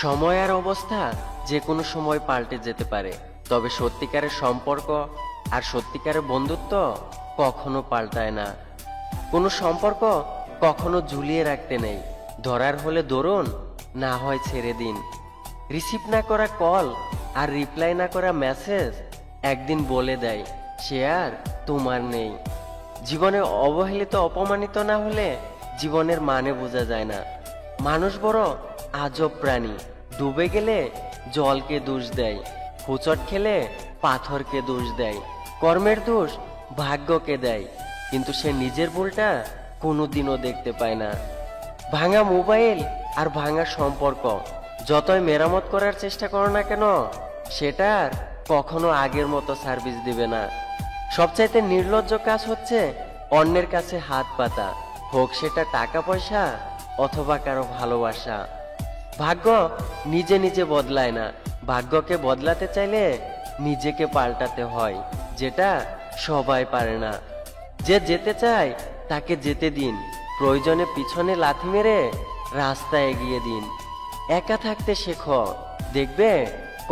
সময় আর অবস্থা যে কোনো সময় পাল্টে যেতে পারে, তবে সত্যিকারের সম্পর্ক আর সত্যিকারের বন্ধুত্ব কখনো পাল্টায় না। কোনো সম্পর্ক কখনো ঝুলিয়ে রাখতে নেই, ধরার হলে ধরুন, না হয় ছেড়ে দিন। রিসিভ না করা কল আর রিপ্লাই না করা মেসেজ একদিন বলে দেয় সে আর তোমার নেই। জীবনে অবহেলিত অপমানিত না হলে জীবনের মানে বোঝা যায় না। মানুষ বড় আজব প্রাণী, ডুবে গেলে জলকে দোষ দেয়, হোঁচট খেলে পাথরকে দোষ দেয়, কর্মের দোষ ভাগ্যকে দেয়, কিন্তু সে নিজের ভুলটা কোনোদিনও দেখতে পায় না। ভাঙা মোবাইল আর ভাঙা সম্পর্ক যতই মেরামত করার চেষ্টা করো না কেন, সেটা আর কখনো আগের মতো সার্ভিস দিবে না। সবচাইতে নির্লজ্জ কাজ হচ্ছে অন্যের কাছে হাত পাতা, হোক সেটা টাকা পয়সা অথবা কারো ভালোবাসা। ভাগ্য নিজে নিজে বদলায় না, ভাগ্যকে বদলাতে চাইলে নিজেকে পাল্টাতে হয়, যেটা সবাই পারে না। যে যেতে চায় তাকে যেতে দিন, প্রয়োজনে পিছনে লাথি মেরে রাস্তা এগিয়ে দিন। একা থাকতে শেখো, দেখবে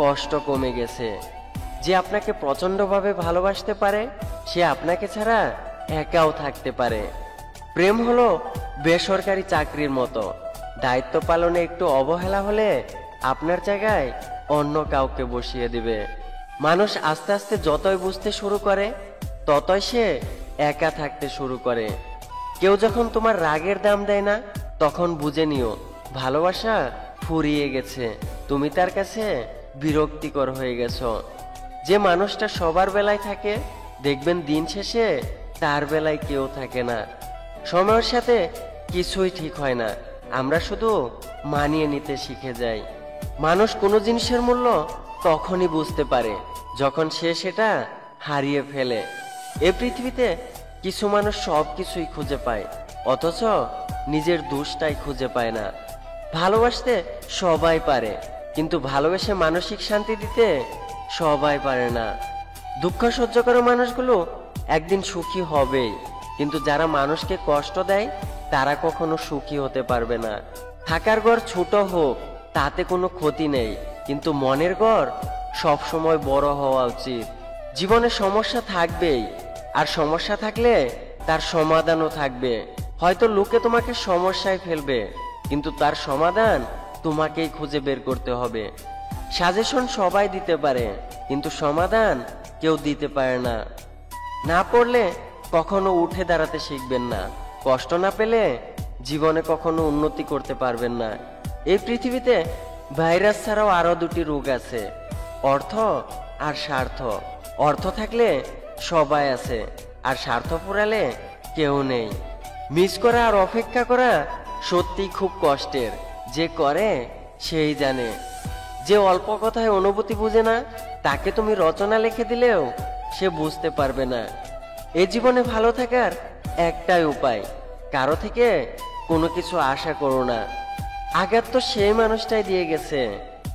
কষ্ট কমে গেছে। যে আপনাকে প্রচন্ডভাবে ভালোবাসতে পারে সে আপনাকে ছাড়া একাও থাকতে পারে। প্রেম হলো বেসরকারি চাকরির মতো, দায়িত্ব পালনে একটু অবহেলা হলে আপনার জায়গায় অন্য কাউকে বসিয়ে দিবে। মানুষ আস্তে আস্তে যতই বুঝতে শুরু করে ততই সে একা থাকতে শুরু করে। কেউ যখন তোমার রাগের দাম দেয় না, তখন বুঝে নিও ভালোবাসা ফুরিয়ে গেছে, তুমি তার কাছে বিরক্তিকর হয়ে গেছো। যে মানুষটা সবার বেলায় থাকে, দেখবেন দিন শেষে তার বেলায় কেউ থাকে না। সময়ের সাথে কিছুই ঠিক হয় না, আমরা শুধু মানিয়ে নিতে শিখে যাই। মানুষ কোনো জিনিসের মূল্য তখনই বুঝতে পারে যখন সে সেটা হারিয়ে ফেলে। এ পৃথিবীতে কিছু মানুষ সব কিছুই খুঁজে পায়, অথচ নিজের দোষটাই খুঁজে পায় না। ভালোবাসতে সবাই পারে, কিন্তু ভালোবেসে মানসিক শান্তি দিতে সবাই পারে না। দুঃখ সহ্য করা মানুষগুলো একদিন সুখী হবেই, কিন্তু যারা মানুষকে কষ্ট দেয় তারা কখনো সুখী হতে পারবে না। থাকার ঘর ছোট হোক তাতে কোনো ক্ষতি নেই, কিন্তু মনের ঘর সবসময় বড় হওয়া উচিত। জীবনে সমস্যা থাকবেই, আর সমস্যা থাকলে তার সমাধানও থাকবে। হয়তো লোকে তোমাকে সমস্যায় ফেলবে, কিন্তু তার সমাধান তোমাকেই খুঁজে বের করতে হবে। সাজেশন সবাই দিতে পারে, কিন্তু সমাধান কেউ দিতে পারে না। না পড়লে কখনো উঠে দাঁড়াতে শিখবেন না, কষ্ট না পেলে জীবনে কখনো উন্নতি করতে পারবেন না। এই পৃথিবীতে ভাইরাস ছাড়াও আরো দুটি রোগ আছে, অর্থ আর স্বার্থ। অর্থ থাকলে সবাই আছে, আর স্বার্থ ফুরালে কেউ নেই। মিস করা আর অপেক্ষা করা সত্যি খুব কষ্টের, যে করে সেই জানে। যে অল্প কথায় অনুভূতি বুঝে না, তাকে তুমি রচনা লিখে দিলেও সে বুঝতে পারবে না। এ জীবনে ভালো থাকার একটাই উপায়, কারো থেকে কোনো কিছু আশা করো না। আঘাত তো সেই মানুষটাই দিয়ে গেছে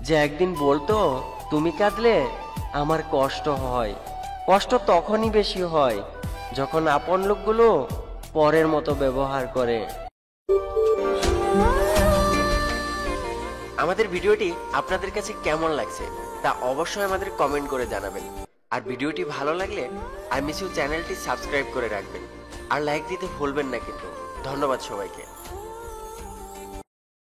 যে একদিন বলতো তুমি কাঁদলে আমার কষ্ট হয়। কষ্ট তখনই বেশি হয় যখন আপন লোকগুলো পরের মতো ব্যবহার করে। আমাদের ভিডিওটি আপনাদের কাছে কেমন লাগছে তা অবশ্যই আমাদের কমেন্ট করে জানাবেন। আর ভিডিওটি ভালো লাগলে আই মিস ইউ চ্যানেলটি সাবস্ক্রাইব করে রাখবেন, আর লাইক দিতে ভুলবেন না কিন্তু। ধন্যবাদ সবাইকে।